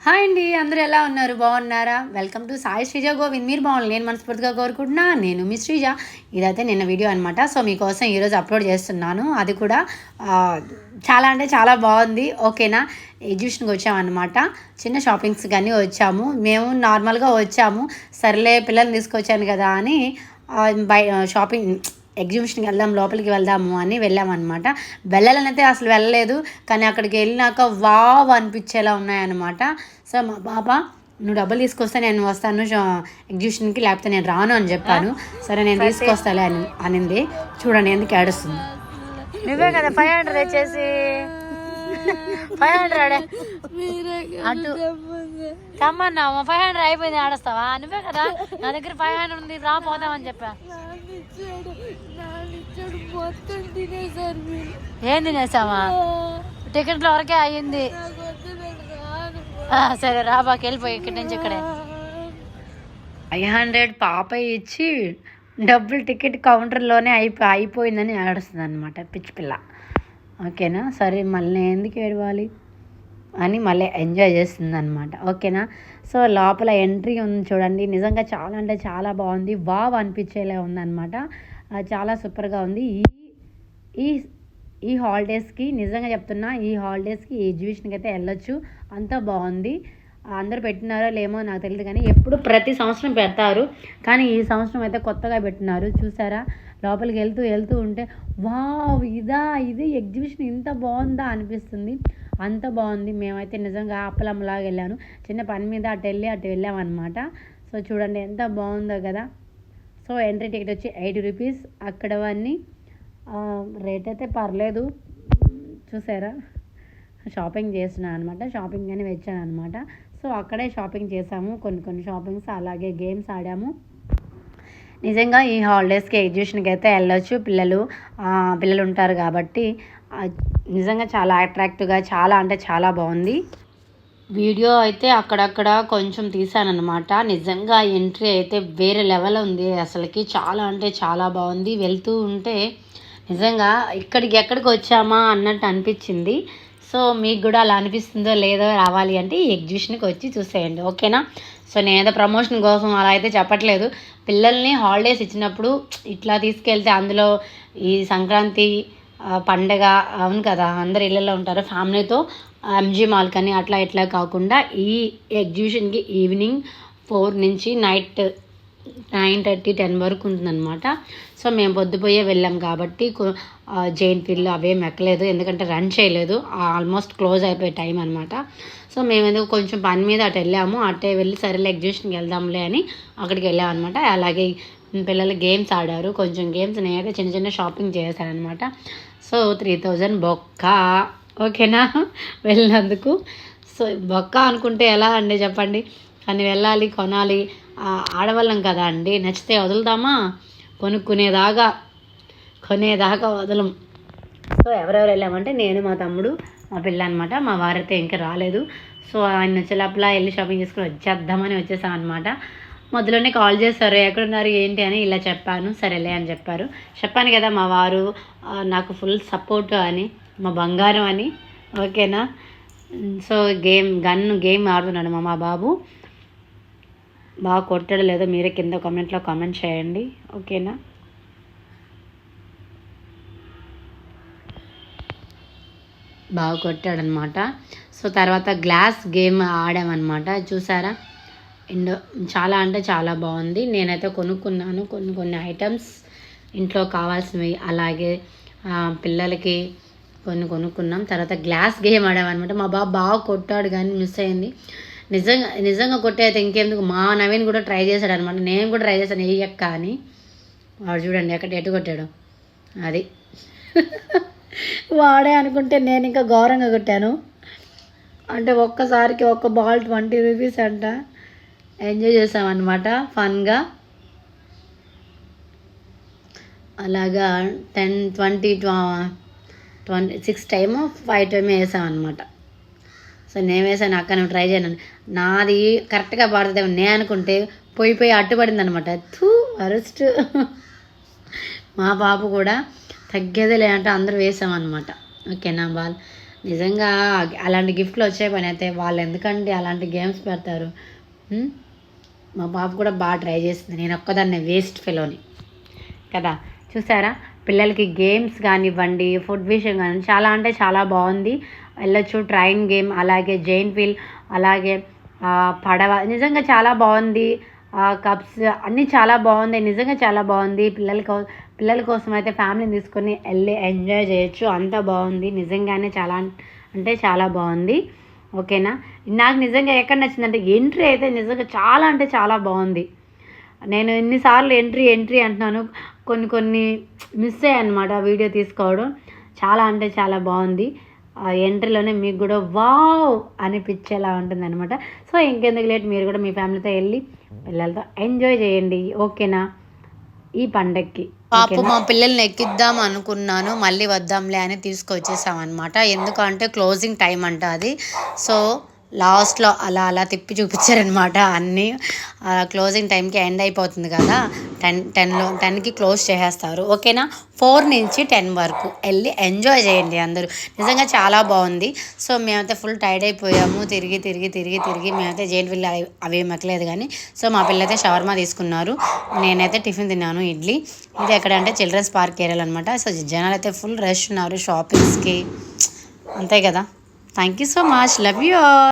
Hi అండి, అందరూ ఎలా ఉన్నారు? బాగున్నారా? Welcome to Sai Sreeja Govind. మీరు బాగుంది, నేను మనస్ఫూర్తిగా కోరుకుంటున్నా. నేను మీ శ్రీజ. ఇదైతే నిన్న వీడియో అనమాట. సో మీకోసం ఈరోజు అప్లోడ్ చేస్తున్నాను. అది కూడా చాలా అంటే చాలా బాగుంది. ఓకేనా, ఎగ్జిబిషన్కి వచ్చామన్నమాట. చిన్న షాపింగ్స్ కానీ వచ్చాము. మేము నార్మల్గా వచ్చాము, సర్లే పిల్లల్ని తీసుకొచ్చాను కదా అని షాపింగ్ ఎగ్జిబిషన్కి వెళ్దాం, లోపలికి వెళ్దాము అని వెళ్ళామన్నమాట. వెళ్ళాలని అయితే అసలు వెళ్ళలేదు, కానీ అక్కడికి వెళ్ళినాక వావ్ అనిపించేలా ఉన్నాయన్నమాట. సో మా పాప, నువ్వు డబ్బులు తీసుకొస్తే నేను వస్తాను ఎగ్జిబిషన్కి, లేకపోతే నేను రాను అని చెప్పాను. సరే నేను తీసుకొస్తాలే అనింది. చూడండి ఎందుకు ఏడుస్తుంది. నువ్వే కదా 500 వచ్చేసి 500 అటు కమ్మన్నావు. 500 అయిపోయింది, ఆడస్తావా? నువ్వే కదా నా దగ్గర 500 ఉంది, రా పోదామని చెప్పా. ఏం తినేసావా? టికెట్ల వరకే అయ్యింది. సరే రా బాకి వెళ్ళిపోయి ఇక్కడి నుంచి ఇక్కడే 500 పాప ఇచ్చి డబ్బులు టికెట్ కౌంటర్లోనే అయిపోయిందని ఏడుస్తుంది అనమాట, పిచ్చి పిల్ల. ఓకేనా, సరే మళ్ళీ ఎందుకు ఏడవాలి అని మళ్ళీ ఎంజాయ్ చేస్తుంది అనమాట. ఓకేనా, సో లోపల ఎంట్రీ ఉంది చూడండి. నిజంగా చాలా అంటే చాలా బాగుంది, వావ్ అనిపించేలా ఉందన్నమాట. చాలా సూపర్గా ఉంది. ఈ ఈ హాలిడేస్కి నిజంగా చెప్తున్నా, ఈ హాలిడేస్కి ఈ ఎగ్జిబిషన్కి అయితే వెళ్ళొచ్చు, అంత బాగుంది. అందరూ పెట్టినారో లేమో నాకు తెలియదు, కానీ ఎప్పుడు ప్రతి సంవత్సరం పెడతారు, కానీ ఈ సంవత్సరం అయితే కొత్తగా పెట్టినారు. చూసారా, లోపలికి వెళ్తూ ఉంటే వావ్ ఇది ఎగ్జిబిషన్ ఇంత బాగుందా అనిపిస్తుంది, అంత బాగుంది. మేమైతే నిజంగా అప్పలమ్మలాగా వెళ్ళాను, చిన్న పని మీద అటు వెళ్ళామన్నమాట. సో చూడండి ఎంత బాగుందో కదా. సో ఎంట్రీ టికెట్ వచ్చి 80 రూపీస్. అక్కడవన్నీ రేట్ అయితే పర్లేదు. చూసారా, షాపింగ్ చేస్తున్నాను అనమాట, షాపింగ్ అని వచ్చాను అనమాట. సో అక్కడే షాపింగ్ చేసాము, కొన్ని షాపింగ్స్, అలాగే గేమ్స్ ఆడాము. నిజంగా ఈ హాలిడేస్కి ఎగ్జిబిషన్కి అయితే వెళ్ళొచ్చు. పిల్లలు ఉంటారు కాబట్టి నిజంగా చాలా అట్రాక్టివ్గా, చాలా అంటే చాలా బాగుంది. వీడియో అయితే అక్కడక్కడ కొంచెం తీసానమాట. నిజంగా ఎంట్రీ అయితే వేరే లెవెల్ ఉంది అసలుకి, చాలా అంటే చాలా బాగుంది. వెళ్తూ ఉంటే నిజంగా ఎక్కడికి వచ్చామా అన్నట్టు అనిపించింది. సో మీకు కూడా అలా అనిపిస్తుందో లేదో రావాలి అంటే ఈ ఎగ్జిబిషన్కి వచ్చి చూసేయండి. ఓకేనా, సో నేను ఏదో ప్రమోషన్ కోసం అలా అయితే చెప్పట్లేదు. పిల్లల్ని హాలిడేస్ ఇచ్చినప్పుడు ఇట్లా తీసుకెళ్తే, అందులో ఈ సంక్రాంతి పండగ అవును కదా, అందరు ఇళ్ళల్లో ఉంటారు ఫ్యామిలీతో, ఎంజీ మాల్ కానీ అట్లా ఇట్లా కాకుండా ఈ ఎగ్జిబిషన్కి ఈవినింగ్ 4 నుంచి నైట్ 9:30 10 వరకు ఉంటుందన్నమాట. సో మేము పొద్దుపోయే వెళ్ళాం కాబట్టి జైన్ ఫీల్డ్ అవేం ఎక్కలేదు, ఎందుకంటే రన్ చేయలేదు, ఆల్మోస్ట్ క్లోజ్ అయిపోయే టైం అనమాట. సో మేము ఎందుకు కొంచెం పని మీద అటు వెళ్ళాము, అట్టే వెళ్ళి సరేలే ఎగ్జిబిషన్కి వెళ్దాంలే అని అక్కడికి వెళ్ళాం అనమాట. అలాగే పిల్లలు గేమ్స్ ఆడారు, కొంచెం గేమ్స్, నేనైతే చిన్న షాపింగ్ చేశాను అనమాట. సో 3000 బొక్క. ఓకేనా, వెళ్ళినందుకు. సో బొక్క అనుకుంటే ఎలా అండి చెప్పండి, కానీ వెళ్ళాలి, కొనాలి, ఆడవాళ్ళం కదా అండి, నచ్చితే వదులుతామా? కొనేదాకా వదలం. సో ఎవరెవరు వెళ్ళామంటే నేను, మా తమ్ముడు, మా పిల్ల అనమాట. మా వారైతే ఇంకా రాలేదు. సో ఆయన వచ్చేలోపల వెళ్ళి షాపింగ్ చేసుకుని వచ్చేద్దామని వచ్చేసాం అనమాట. మొదలునే కాల్ చేశారు, ఎక్కడున్నారు ఏంటి అని. ఇలా చెప్పాను, సరేలే అని చెప్పాను కదా, మా వారు నాకు ఫుల్ సపోర్ట్ అని, మా బంగారం అని. ఓకేనా, సో గేమ్ ఆడుతున్నాడు మా బాబు. బాగా కొట్టాడో లేదో మీరే కింద కామెంట్లో కామెంట్ చేయండి. ఓకేనా, బాగా కొట్టాడనమాట. సో తర్వాత గ్లాస్ గేమ్ ఆడామన్నమాట. చూసారా, చాలా అంటే చాలా బాగుంది. నేనైతే కొనుక్కున్నాను కొన్ని ఐటమ్స్ ఇంట్లో కావాల్సినవి, అలాగే పిల్లలకి కొనుక్కున్నాం. తర్వాత గ్లాస్ గేమ్ ఆడామన్నమాట. మా బాబు బాగా కొట్టాడు, కానీ మిస్ అయింది. నిజంగా కొట్టేది ఇంకెందుకు, మా నవీన్ కూడా ట్రై చేశాడు అనమాట. నేను కూడా ట్రై చేశాను వేయక్క అని. వాడు చూడండి ఎటు కొట్టాడు, అది వాడే అనుకుంటే నేను ఇంకా ఘోరంగా కొట్టాను. అంటే ఒక్కసారికి ఒక్క బాల్ 20 రూపీస్ అంట. ఎంజాయ్ చేసామన్నమాట ఫన్గా. అలాగా 10 20 26 టైము 5 టైమ్ వేసామన్నమాట. సో నేను వేసాను, అక్క నువ్వు ట్రై చేయను, నాది కరెక్ట్గా పడుతుంది నేను అనుకుంటే పోయి అట్టుపడింది అనమాట. వరస్ట్. మా పాప కూడా తగ్గేదే లేదంటే అందరూ వేసామన్నమాట. ఓకేనా, బాల్ నిజంగా అలాంటి గిఫ్ట్లు వచ్చే పని అయితే వాళ్ళు ఎందుకంటే అలాంటి గేమ్స్ పెడతారు. ఉమ్, మా పాప కూడా బాగా ట్రై చేస్తుంది, నేను ఒక్కదాన్నే వేస్ట్ ఫెలోని కదా. చూసారా, పిల్లలకి గేమ్స్ కానివ్వండి, ఫుడ్ విషయం కానీ చాలా అంటే చాలా బాగుంది. వెళ్ళొచ్చు, ట్రైన్ గేమ్, అలాగే జైంట్ వీల్, అలాగే పడవ, నిజంగా చాలా బాగుంది. కప్స్ అన్నీ చాలా బాగుంది, నిజంగా చాలా బాగుంది. పిల్లల కోసం అయితే ఫ్యామిలీని తీసుకొని వెళ్ళి ఎంజాయ్ చేయొచ్చు, అంత బాగుంది. నిజంగానే చాలా అంటే చాలా బాగుంది. ఓకేనా, నాకు నిజంగా ఎక్కడ నచ్చిందంటే ఎంట్రీ అయితే నిజంగా చాలా అంటే చాలా బాగుంది. నేను ఎన్నిసార్లు ఎంట్రీ అంటున్నాను, కొన్ని మిస్ అయ్యాయన్నమాట వీడియో తీసుకోవడం. చాలా అంటే చాలా బాగుంది. ఆ ఎంట్రీలోనే మీకు కూడా వావ్ అనిపించేలా ఉంటుందన్నమాట. సో ఇంకెందుకు లేట్, మీరు కూడా మీ ఫ్యామిలీతో వెళ్ళి పిల్లలతో ఎంజాయ్ చేయండి. ఓకేనా, ఈ పండగకి. పాప మా పిల్లల్ని ఎక్కిద్దాం అనుకున్నాను, మళ్ళీ వద్దాంలే అని తీసుకొచ్చేసామన్నమాట. ఎందుకంటే క్లోజింగ్ టైం అంట అది. సో లాస్ట్లో అలా తిప్పి చూపించారనమాట అన్నీ. క్లోజింగ్ టైంకి ఎండ్ అయిపోతుంది కదా, 10కి క్లోజ్ చేసేస్తారు. ఓకేనా, 4 నుంచి 10 వరకు వెళ్ళి ఎంజాయ్ చేయండి అందరూ. నిజంగా చాలా బాగుంది. సో మేమైతే ఫుల్ టైర్డ్ అయిపోయాము, తిరిగి మేమైతే జైంట్ వీల్ అవి ఎక్కలేదు కానీ. సో మా పిల్లలైతే షవర్మా తీసుకున్నారు, నేనైతే టిఫిన్ తిన్నాను, ఇడ్లీ. ఇది ఎక్కడంటే చిల్డ్రన్స్ పార్క్ ఏరియాలో అనమాట. సో జనాలు అయితే ఫుల్ రష్ ఉన్నారు షాపింగ్స్కి, అంతే కదా. Thank you so much, love you all.